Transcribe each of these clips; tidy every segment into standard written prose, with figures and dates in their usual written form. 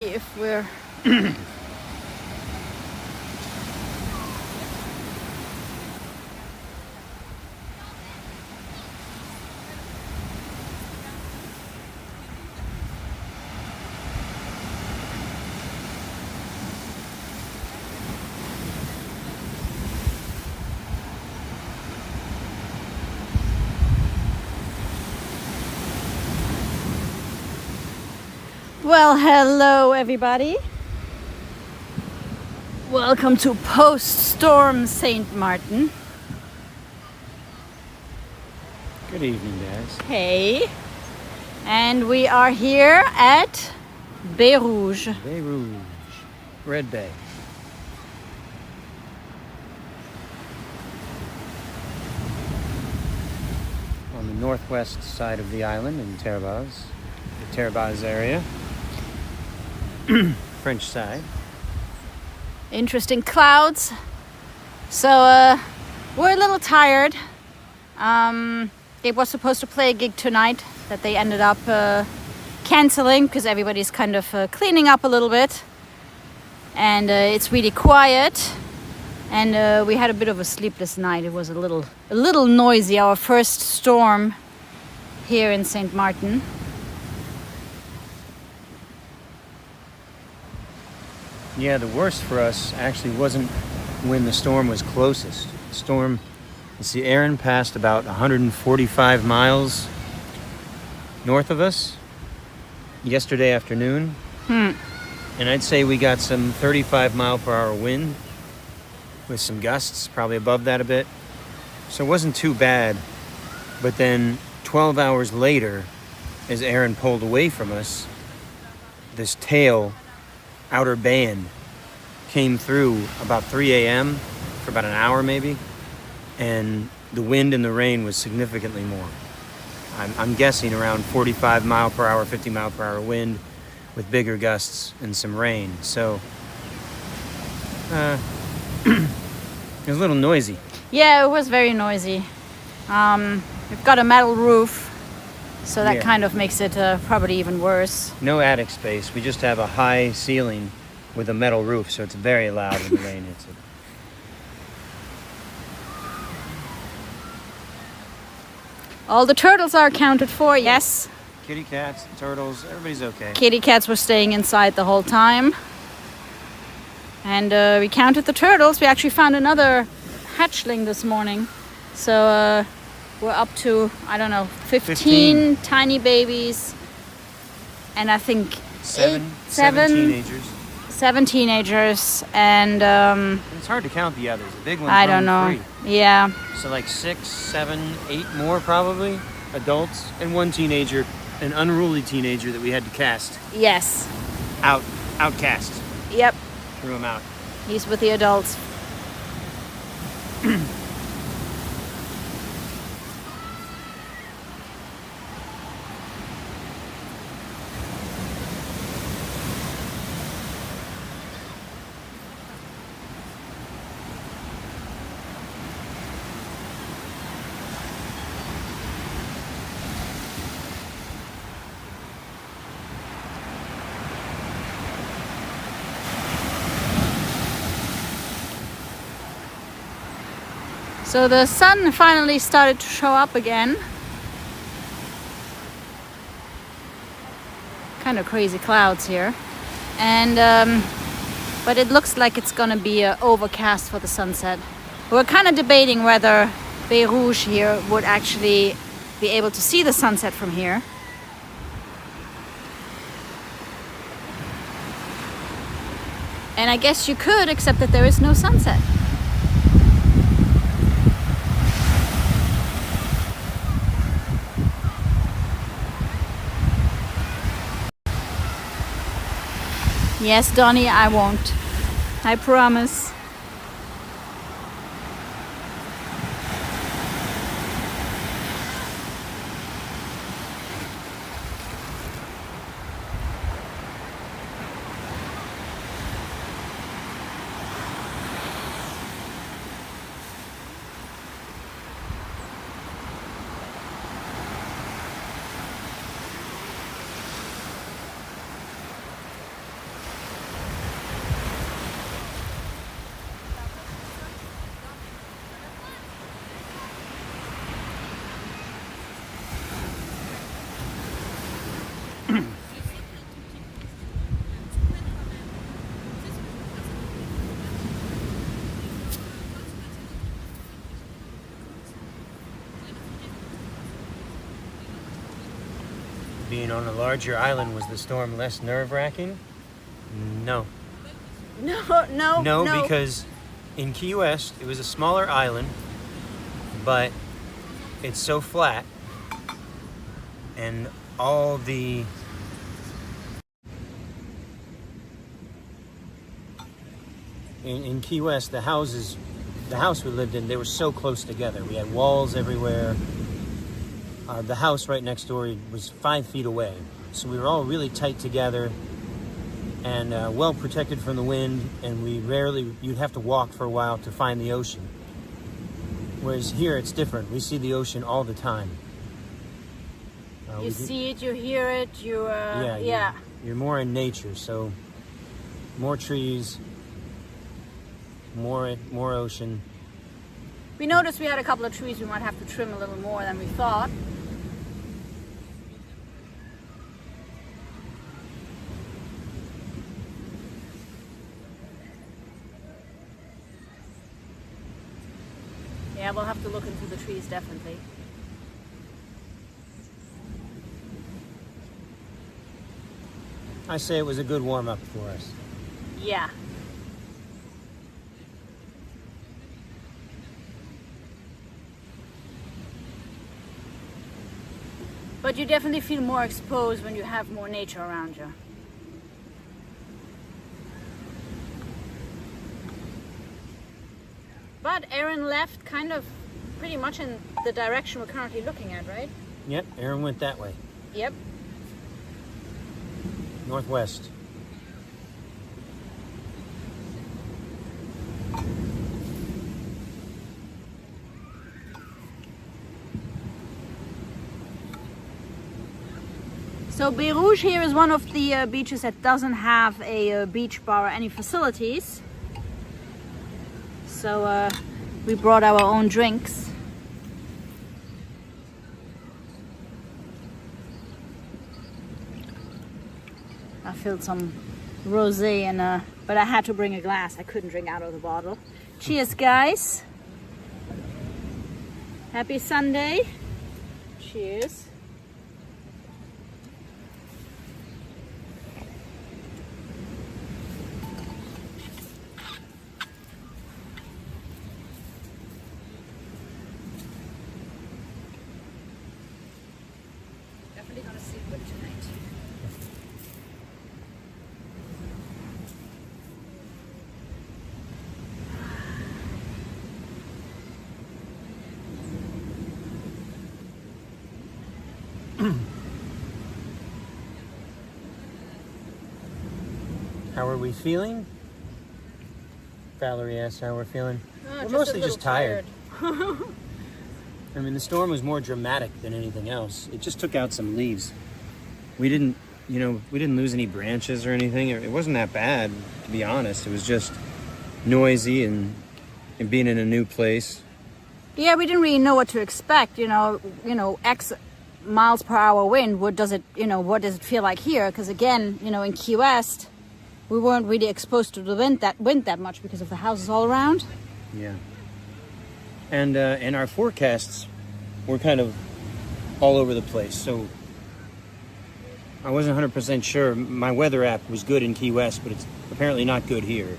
If we're Well, hello everybody. Welcome to post-storm St. Martin. Good evening, guys. Hey. And we are here at Baie Rouge. Baie Rouge, Red Bay. On the northwest side of the island in the Terrebaz area. French side. Interesting clouds. So we're a little tired. They were supposed to play a gig tonight that they ended up canceling because everybody's kind of cleaning up a little bit. And it's really quiet. And we had a bit of a sleepless night. It was a little noisy. Our first storm here in St. Martin. Yeah, the worst for us actually wasn't when the storm was closest. The storm, you see, Erin passed about 145 miles north of us yesterday afternoon. And I'd say we got some 35 mile per hour wind with some gusts, probably above that a bit. So it wasn't too bad. But then 12 hours later, as Erin pulled away from us, this tail outer band came through about 3 a.m. for about an hour maybe, and the wind and the rain was significantly more. I'm guessing around 45 mile per hour, 50 mile per hour wind with bigger gusts and some rain. So it was a little noisy. Yeah, it was very noisy. We've got a metal roof, so that kind of makes it probably even worse. No attic space. We just have a high ceiling with a metal roof, so it's very loud when the rain hits it. All the turtles are accounted for, yes. Kitty cats, turtles, everybody's okay. Kitty cats were staying inside the whole time. And we counted the turtles. We actually found another hatchling this morning. So we're up to, I don't know, 15 tiny babies. And I think seven teenagers. 7 teenagers. And it's hard to count the others. The big ones I don't know. 3. Yeah. So like 6, 7, 8 more probably, adults, and one teenager, an unruly teenager that we had to cast. Yes. Outcast. Yep. Threw him out. He's with the adults. So the sun finally started to show up again. Kind of crazy clouds here. And but it looks like it's gonna be overcast for the sunset. We're kind of debating whether Baie Rouge here would actually be able to see the sunset from here. And I guess you could, except that there is no sunset. Yes, Donnie, I won't. I promise. mean, on a larger island, was the storm less nerve-wracking? No. No, Because in Key West, it was a smaller island, but it's so flat, and all the in Key West, the house we lived in, they were so close together. We had walls everywhere. The house right next door was 5 feet away, so we were all really tight together and well protected from the wind, and you'd have to walk for a while to find the ocean. Whereas here it's different. We see the ocean all the time. You see it, you hear it, you're more in nature, so more trees, more ocean. We noticed we had a couple of trees we might have to trim a little more than we thought. Yeah, we'll have to look into the trees, definitely. I say it was a good warm-up for us. Yeah. But you definitely feel more exposed when you have more nature around you. But Erin left kind of pretty much in the direction we're currently looking at, right? Yep, Erin went that way. Yep. Northwest. So Baie Rouge here is one of the beaches that doesn't have a beach bar or any facilities. So we brought our own drinks. I filled some rosé and but I had to bring a glass. I couldn't drink out of the bottle. Cheers, guys. Happy Sunday. Cheers. Definitely gonna sleep good tonight. How are we feeling? Valerie asked how we're feeling. We're Just mostly a little just tired. I mean, the storm was more dramatic than anything else. It just took out some leaves. We didn't lose any branches or anything. It wasn't that bad, to be honest. It was just noisy and being in a new place. Yeah, we didn't really know what to expect. X miles per hour wind. What does it feel like here? Because again, in Key West, we weren't really exposed to the wind that much because of the houses all around. Yeah. And our forecasts were kind of all over the place. So I wasn't 100% sure. My weather app was good in Key West, but it's apparently not good here.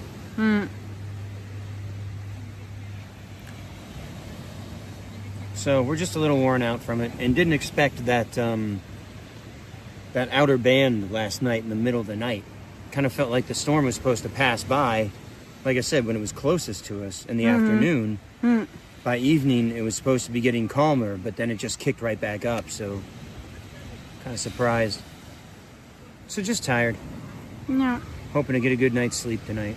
So we're just a little worn out from it, and didn't expect that that outer band last night in the middle of the night. Kind of felt like the storm was supposed to pass by, like I said, when it was closest to us in the afternoon. By evening, it was supposed to be getting calmer, but then it just kicked right back up, so kind of surprised. So just tired. Yeah. Hoping to get a good night's sleep tonight.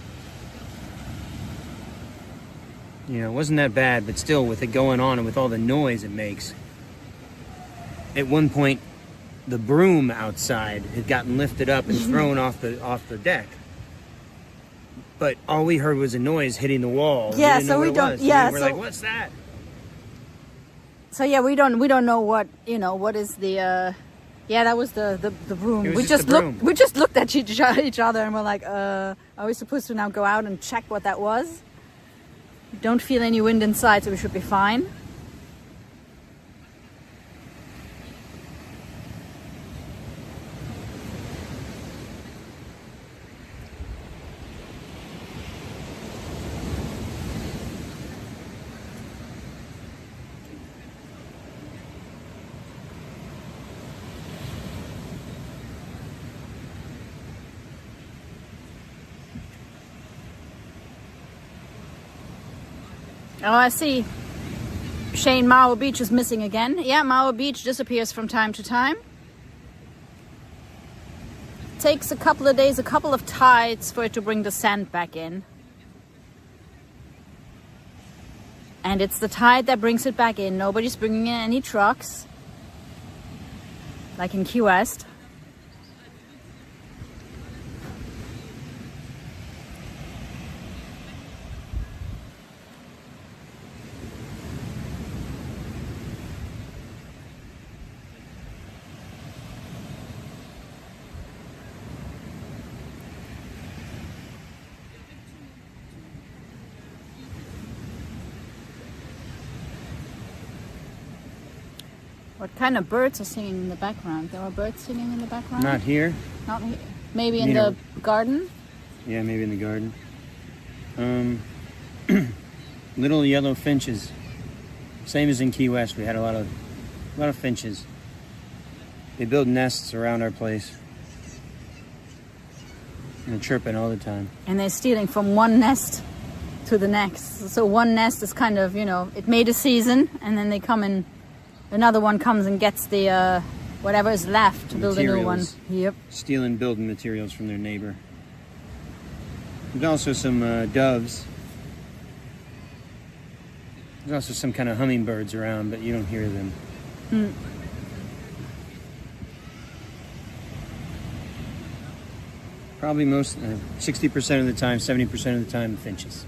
It wasn't that bad, but still, with it going on and with all the noise it makes. At one point, the broom outside had gotten lifted up and thrown off the deck. But all we heard was a noise hitting the wall. Yeah, so we don't. Yeah, we're like, "What's that?" So yeah, we don't know what what is the. Yeah, that was the broom. It was just the broom. We just looked at each other and we're like, are we supposed to now go out and check what that was? Don't feel any wind inside, so we should be fine. Oh, I see. Shane, Mao Beach is missing again. Yeah, Mao Beach disappears from time to time. Takes a couple of days, a couple of tides for it to bring the sand back in. And it's the tide that brings it back in. Nobody's bringing in any trucks. Like in Key West. What kind of birds are singing in the background? There are birds singing in the background? Not here. Not here. Maybe in the garden? Yeah, maybe in the garden. Little yellow finches. Same as in Key West. We had a lot of finches. They build nests around our place. And they're chirping all the time. And they're stealing from one nest to the next. So one nest is kind of, it made a season, and then they come in. Another one comes and gets the whatever is left to build a new one. Yep. Stealing building materials from their neighbor. There's also some doves. There's also some kind of hummingbirds around, but you don't hear them. Mm. Probably 60% of the time, 70% of the time, finches.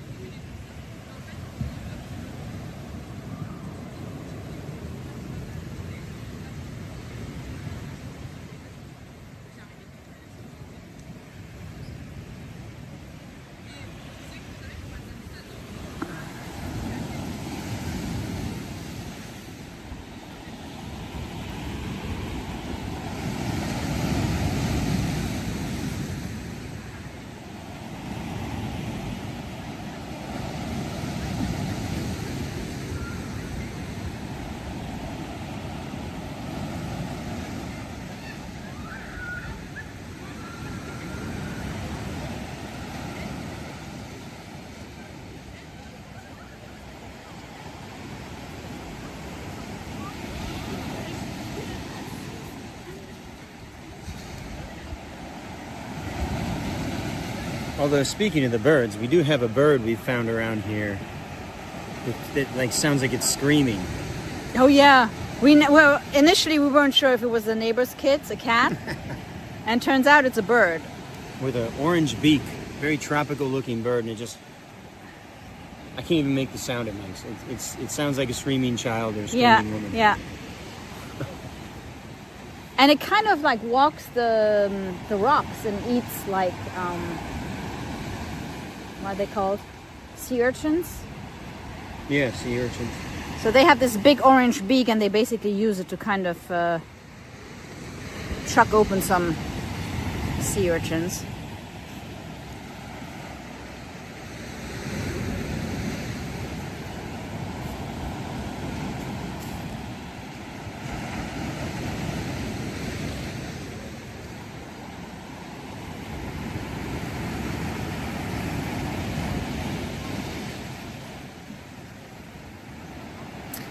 Although, speaking of the birds, we do have a bird we found around here that like sounds like it's screaming. Oh yeah, well initially we weren't sure if it was the neighbor's kids, a cat, and turns out it's a bird with an orange beak, very tropical looking bird, and I can't even make the sound it makes. It sounds like a screaming child or a screaming woman. Yeah. And it kind of like walks the rocks and eats like what are they called? Sea urchins? Yeah, sea urchins. So they have this big orange beak, and they basically use it to kind of chuck open some sea urchins.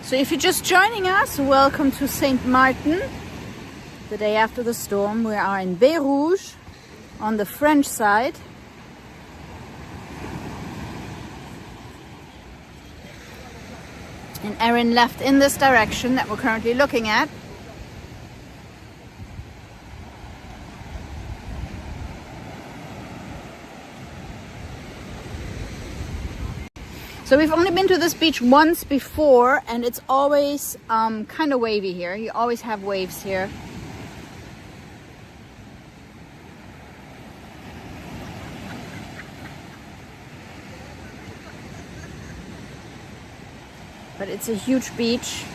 So if you're just joining us, welcome to St. Martin. The day after the storm, we are in Baie Rouge on the French side. And Erin left in this direction that we're currently looking at. So we've only been to this beach once before, and it's always kind of wavy here. You always have waves here. But it's a huge beach.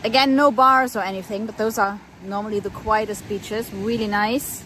Again, no bars or anything, but those are normally the quietest beaches. Really nice.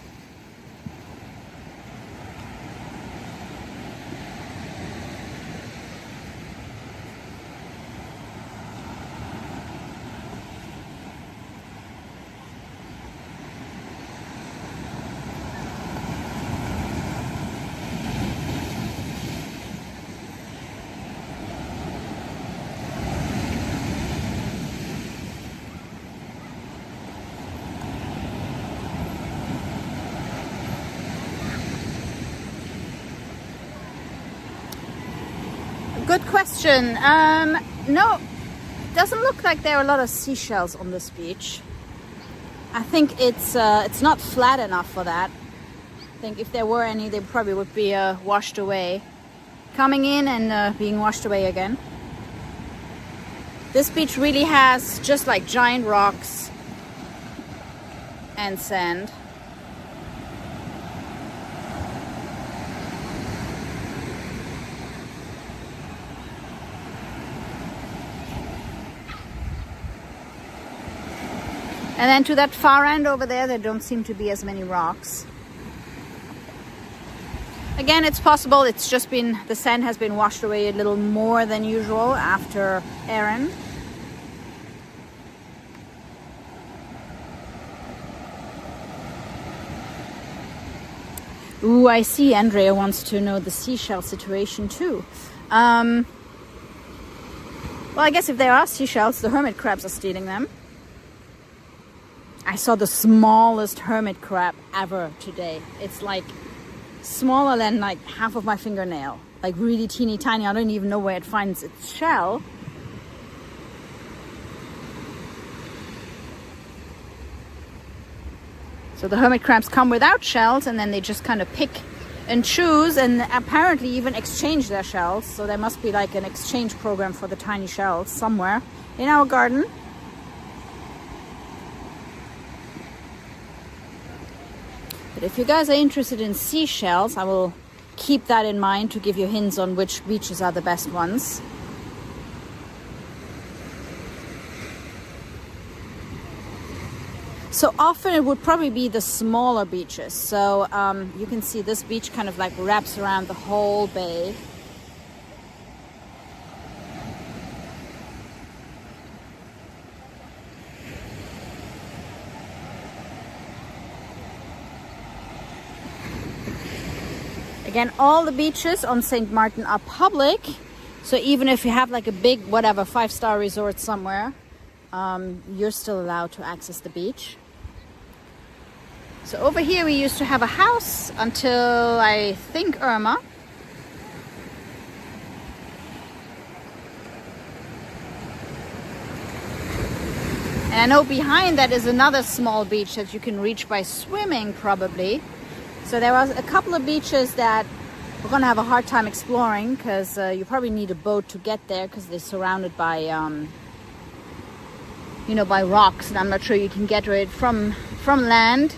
Good question. No, doesn't look like there are a lot of seashells on this beach. I think it's not flat enough for that. I think if there were any, they probably would be washed away. Coming in and being washed away again. This beach really has just like giant rocks and sand. And then to that far end over there don't seem to be as many rocks. Again, it's possible it's just been, the sand has been washed away a little more than usual after Erin. Ooh, I see Andrea wants to know the seashell situation too. Well, I guess if there are seashells, the hermit crabs are stealing them. I saw the smallest hermit crab ever today. It's like smaller than like half of my fingernail. Like really teeny tiny. I don't even know where it finds its shell. So the hermit crabs come without shells and then they just kind of pick and choose and apparently even exchange their shells. So there must be like an exchange program for the tiny shells somewhere in our garden. But if you guys are interested in seashells, I will keep that in mind to give you hints on which beaches are the best ones. So often it would probably be the smaller beaches. So you can see this beach kind of like wraps around the whole bay. Again, all the beaches on St. Martin are public. So even if you have like a big, whatever, 5-star resort somewhere, you're still allowed to access the beach. So over here we used to have a house until I think Irma. And I know behind that is another small beach that you can reach by swimming probably. So there was a couple of beaches that we're going to have a hard time exploring because you probably need a boat to get there because they're surrounded by, you know, by rocks. And I'm not sure you can get to it from land.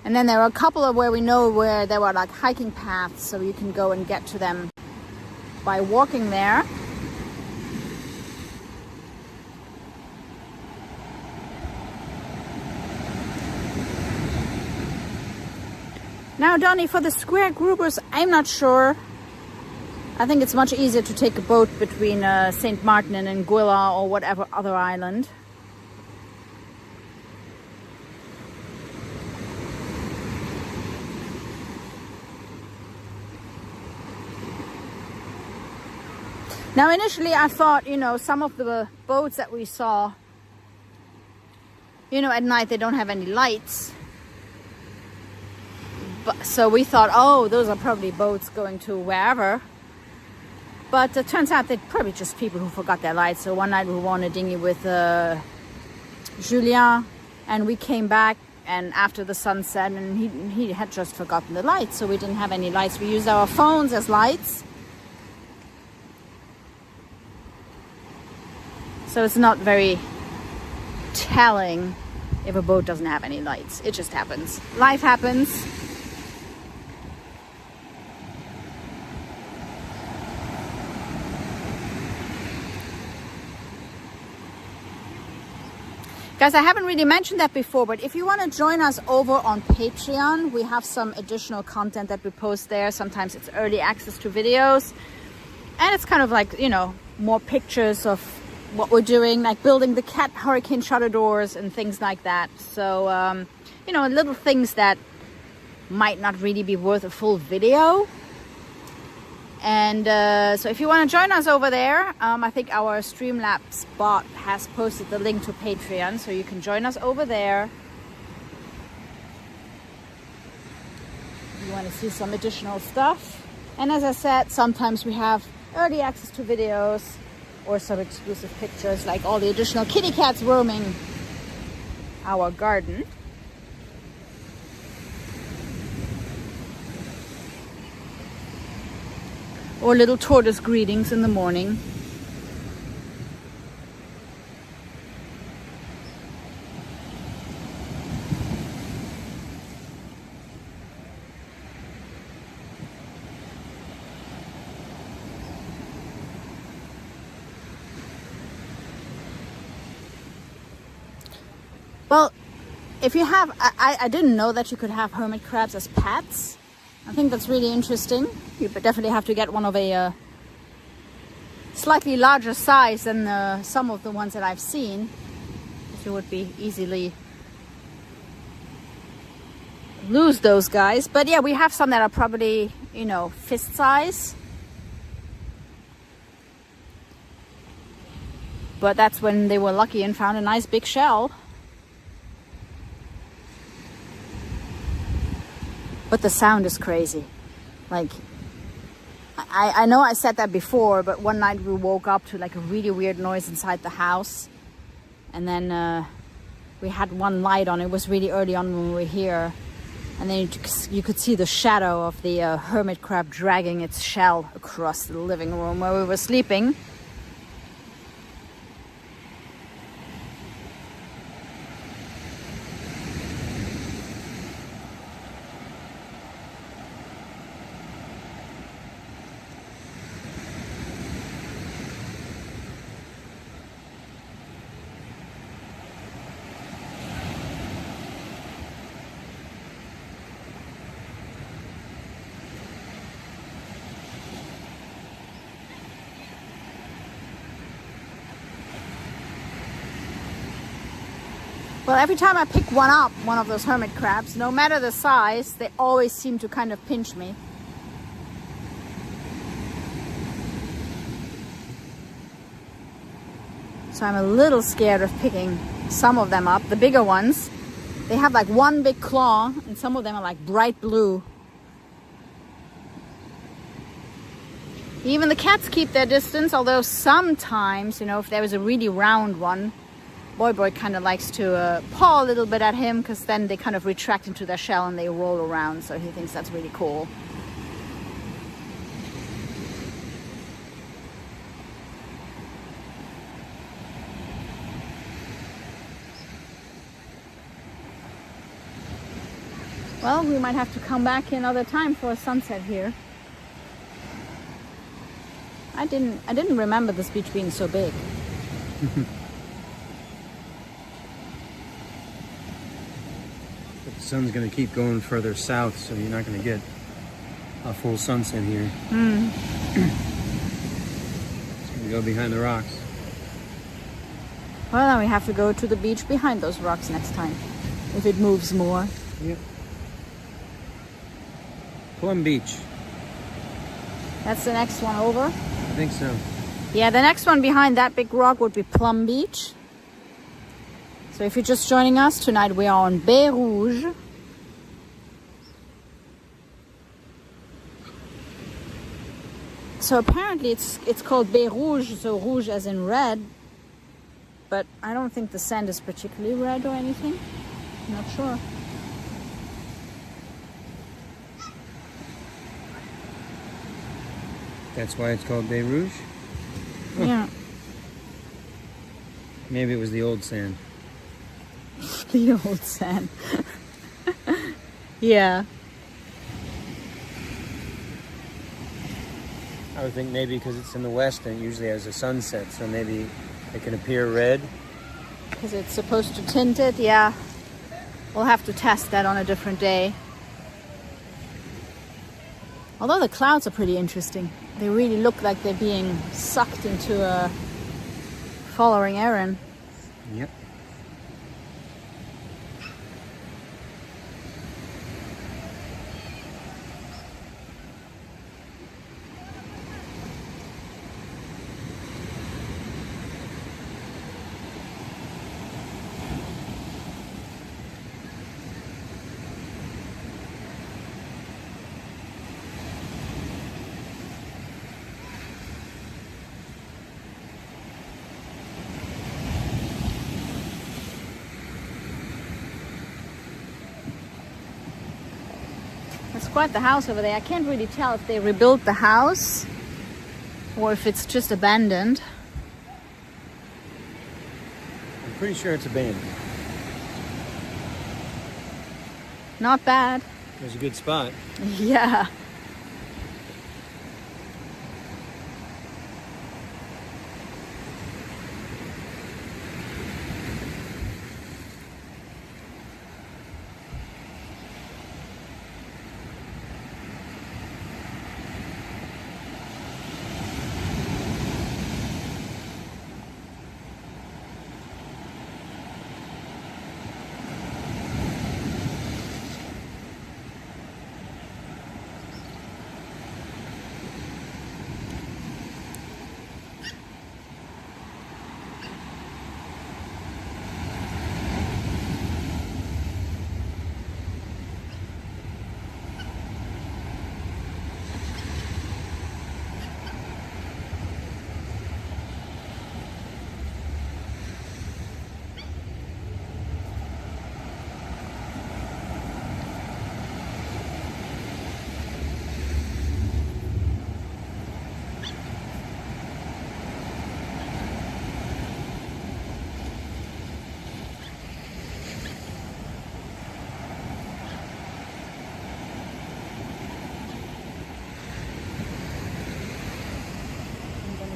And then there are a couple of where we know where there were like hiking paths so you can go and get to them by walking there. Now, Donnie, for the square groupers, I'm not sure. I think it's much easier to take a boat between St. Martin and Anguilla or whatever other island. Now, initially I thought, you know, some of the boats that we saw, you know, at night they don't have any lights. So we thought, oh, those are probably boats going to wherever. But it turns out they're probably just people who forgot their lights. So one night we were on a dinghy with Julien, and we came back and after the sunset, and he had just forgotten the lights. So we didn't have any lights. We used our phones as lights. So it's not very telling if a boat doesn't have any lights. It just happens. Life happens. Guys, I haven't really mentioned that before, but if you want to join us over on Patreon, we have some additional content that we post there. Sometimes it's early access to videos. And it's kind of like, you know, more pictures of what we're doing, like building the cat hurricane shutter doors and things like that. So, you know, little things that might not really be worth a full video. And so if you want to join us over there, I think our Streamlabs bot has posted the link to Patreon, so you can join us over there. If you want to see some additional stuff. And as I said, sometimes we have early access to videos or some exclusive pictures, like all the additional kitty cats roaming our garden. Or little tortoise greetings in the morning. Well, if you have, I didn't know that you could have hermit crabs as pets. I think that's really interesting. You definitely have to get one of a slightly larger size than some of the ones that I've seen. You would be easily lose those guys. But yeah, we have some that are probably, you know, fist size. But that's when they were lucky and found a nice big shell. But the sound is crazy. Like, I know I said that before, but one night we woke up to like a really weird noise inside the house. And then we had one light on. It was really early on when we were here. And then you could see the shadow of the hermit crab dragging its shell across the living room where we were sleeping. Well, every time I pick one up, one of those hermit crabs, no matter the size, they always seem to kind of pinch me. So I'm a little scared of picking some of them up. The bigger ones, they have like one big claw, and some of them are like bright blue. Even the cats keep their distance, although sometimes, you know, if there is a really round one, Boy kind of likes to paw a little bit at him, because then they kind of retract into their shell and they roll around, so he thinks that's really cool. Well, we might have to come back another time for a sunset here. I didn't remember this beach being so big. The sun's going to keep going further south, so you're not going to get a full sunset here. It's going to go behind the rocks. Well, then we have to go to the beach behind those rocks next time, if it moves more. Yep. Plum Beach. That's the next one over? I think so. Yeah, the next one behind that big rock would be Plum Beach. So if you're just joining us, tonight we are on Baie Rouge. So apparently it's called Baie Rouge, so rouge as in red. But I don't think the sand is particularly red or anything. I'm not sure. That's why it's called Baie Rouge? Huh. Yeah. Maybe it was the old sand. The old sand. Yeah. I would think maybe because it's in the west and it usually has a sunset, so maybe it can appear red. Because it's supposed to tint it, yeah. We'll have to test that on a different day. Although the clouds are pretty interesting. They really look like they're being sucked into following Erin. Yep. That's quite the house over there. I can't really tell if they rebuilt the house or if it's just abandoned. I'm pretty sure it's abandoned. Not bad. There's a good spot. Yeah.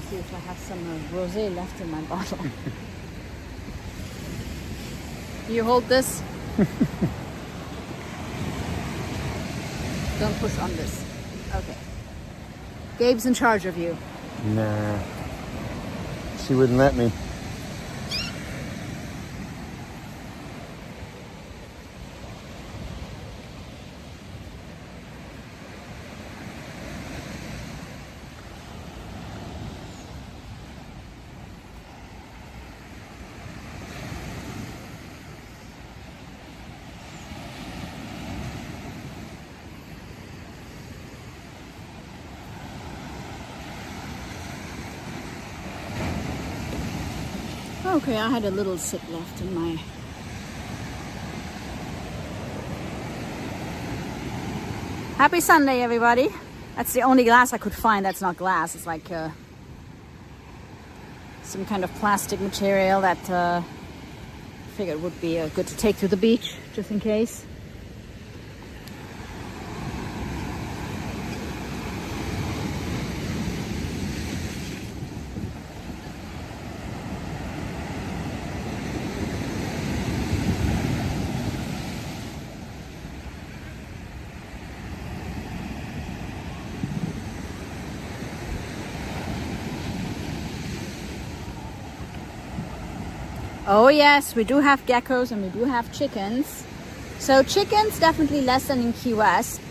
See if I have some rosé left in my bottle. You hold this. Don't push on this. Okay. Gabe's in charge of you. Nah. She wouldn't let me. Okay, I had a little sip left in my... Happy Sunday, everybody. That's the only glass I could find that's not glass. It's like some kind of plastic material that I figured would be good to take to the beach, just in case. Oh yes, we do have geckos and we do have chickens. So chickens definitely less than in Key West.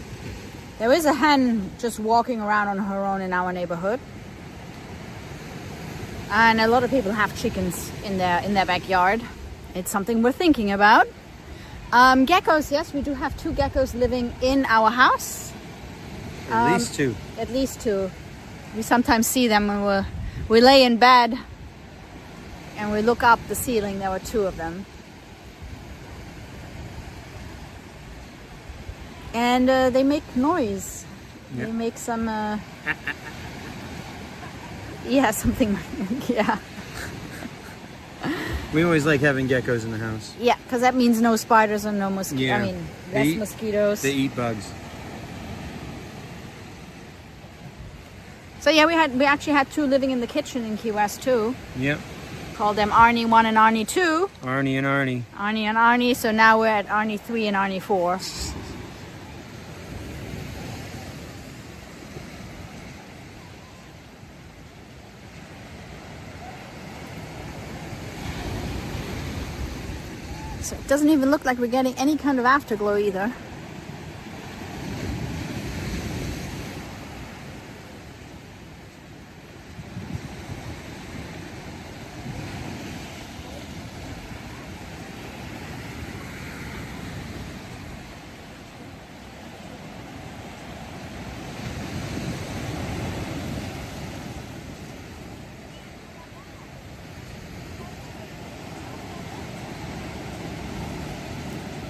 There is a hen just walking around on her own in our neighborhood. And a lot of people have chickens in their backyard. It's something we're thinking about. Geckos, yes, we do have 2 geckos living in our house. At least 2. At least 2. We sometimes see them when we lay in bed and we look up the ceiling. There were 2 of them. And they make noise. Yep. They make some... yeah, something... yeah. We always like having geckos in the house. Yeah, because that means no spiders and no mosquitoes. Yeah. I mean, less mosquitoes. They eat bugs. So yeah, we actually had 2 living in the kitchen in Key West too. Yep. Called them Arnie 1 and Arnie 2. Arnie and Arnie. Arnie and Arnie. So now we're at Arnie 3 and Arnie 4. So it doesn't even look like we're getting any kind of afterglow either.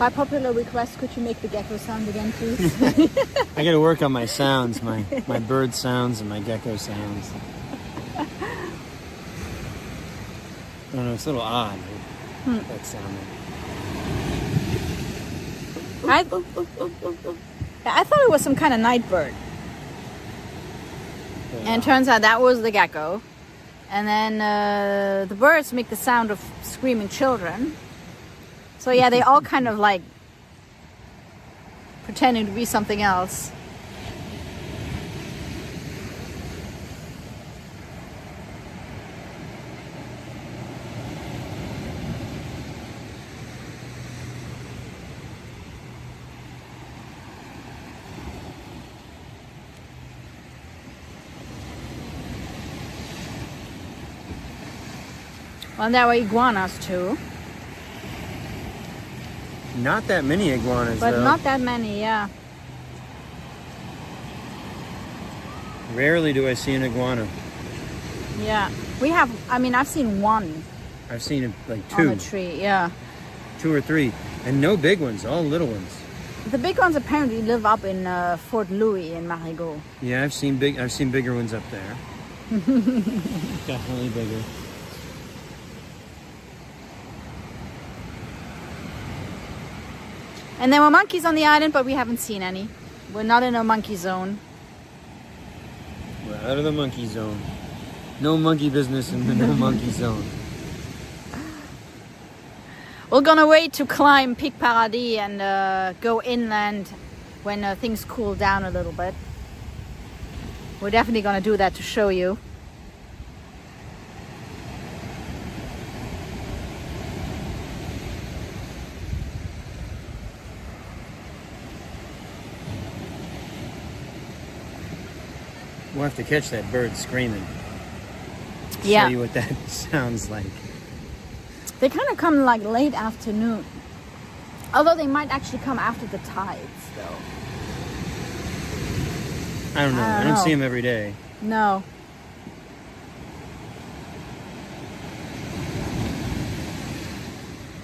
By popular request, could you make the gecko sound again, please? I got to work on my sounds, my bird sounds and my gecko sounds. I don't know, it's a little odd. That sounded. I thought it was some kind of night bird. Yeah. And it turns out that was the gecko. And then the birds make the sound of screaming children. So yeah, they all kind of like pretending to be something else. Well, there were iguanas too. Not that many iguanas, But though. not that many, yeah. Rarely do I see an iguana. Yeah. I've seen one I've seen like on two. a tree, yeah. 2 or 3. And no big ones, all little ones. The big ones apparently live up in Fort Louis in Marigot. Yeah, I've seen bigger ones up there. Definitely bigger. And there were monkeys on the island, but we haven't seen any. We're not in a monkey zone. We're out of the monkey zone. No monkey business in the no monkey zone. We're gonna wait to climb Pic Paradis and go inland when things cool down a little bit. We're definitely gonna do that to show you. We'll have to catch that bird screaming. Yeah. Show you what that sounds like. They kind of come like late afternoon. Although they might actually come after the tides, though. I don't know. I don't see them every day. No.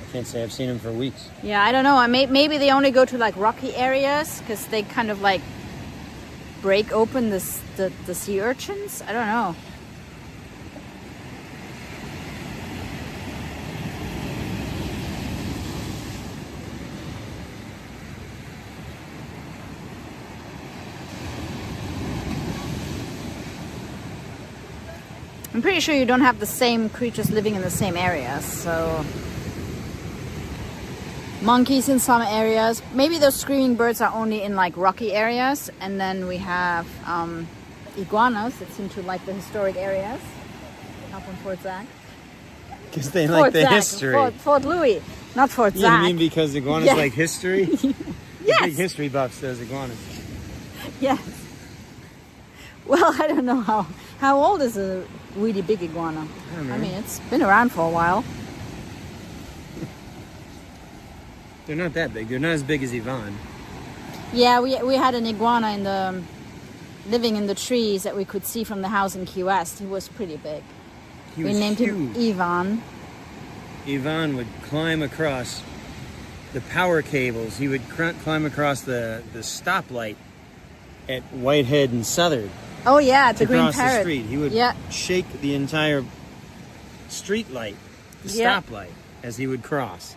I can't say I've seen them for weeks. Yeah, I don't know. Maybe they only go to like rocky areas because they kind of like break open the sea urchins. I don't know. I'm pretty sure you don't have the same creatures living in the same areas, so monkeys in some areas. Maybe those screaming birds are only in like rocky areas, and then we have iguanas that seem to like the historic areas up on Fort Zach. Because they like the Zach, history. Fort Louis, not Fort You Zach. mean because iguanas Yeah. like history? Yes. Big history buffs, those iguanas. Yes. Well, I don't know how old is a really big iguana. I don't know. I mean, it's been around for a while. They're not that big. They're not as big as Yvonne. Yeah, we had an iguana in the living in the trees that we could see from the house in Key West. He was pretty big. He We was named him huge. Ivan. Yvonne would climb across the power cables. He would climb across the stoplight at Whitehead and Southern. Oh yeah, the to green cross parrot. the street. He would Yeah. shake the entire street light, the Yeah. stoplight, as he would cross.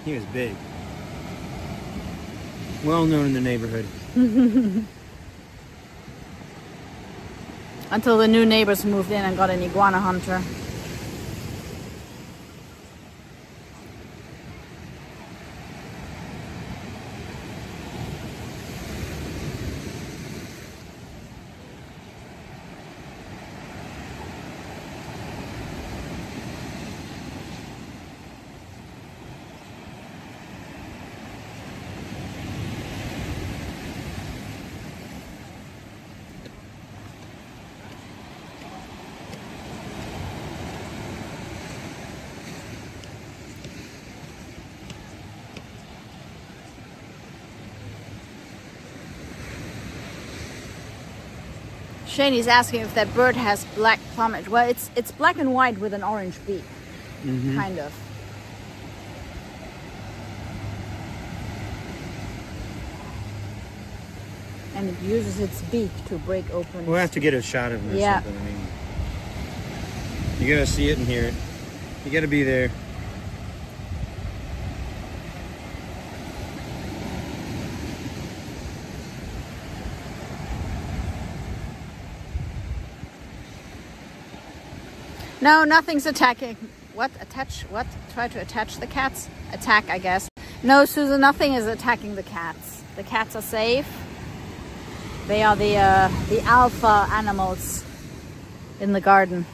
He was big. Well known in the neighborhood. Until the new neighbors moved in and got an iguana hunter. Shane's asking if that bird has black plumage. Well, it's black and white with an orange beak, kind of. and it uses its beak to break open. We'll have to get a shot of him or something. I mean, you gotta see it and hear it. You gotta be there. No, nothing's attacking. What? Attach? What? Try to attach the cats? Attack, I guess. No, Susan, nothing is attacking the cats. The cats are safe. They are the alpha animals in the garden.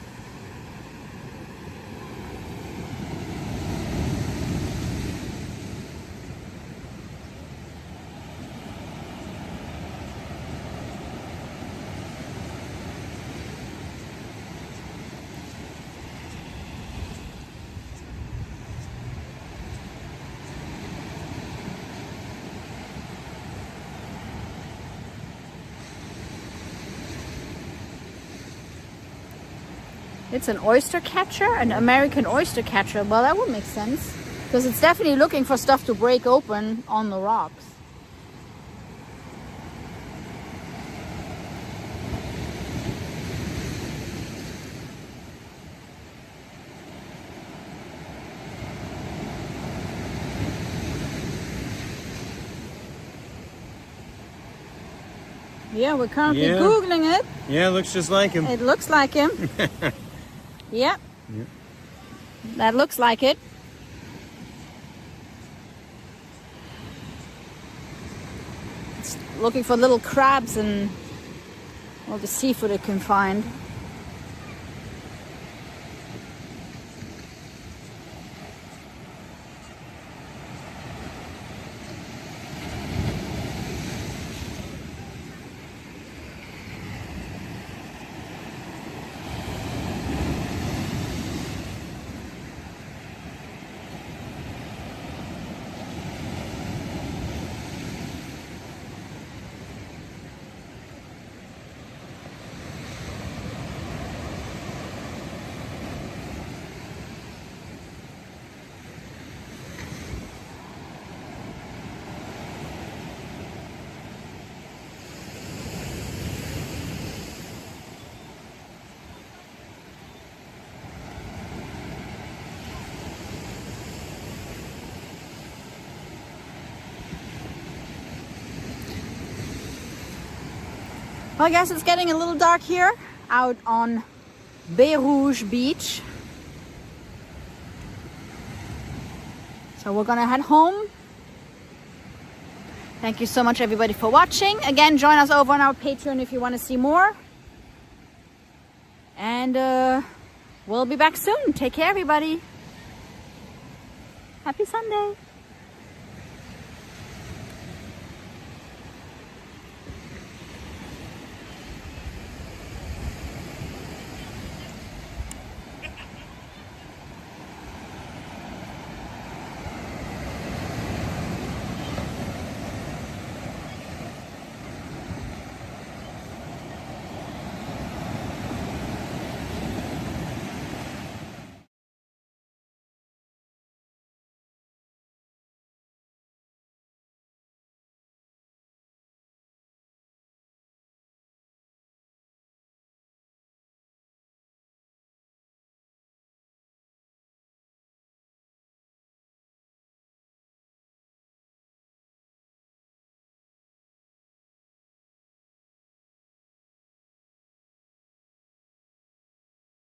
It's an oyster catcher, an American oyster catcher. Well, that would make sense because it's definitely looking for stuff to break open on the rocks. Yeah, we're currently Googling it. Yeah, it looks just like him. It looks like him. Yep. That looks like it. It's looking for little crabs and all the seafood it can find. Well, I guess it's getting a little dark here out on Baie Rouge beach. So we're gonna head home. Thank you so much everybody for watching. Again, join us over on our Patreon if you want to see more. And we'll be back soon. Take care everybody. Happy Sunday.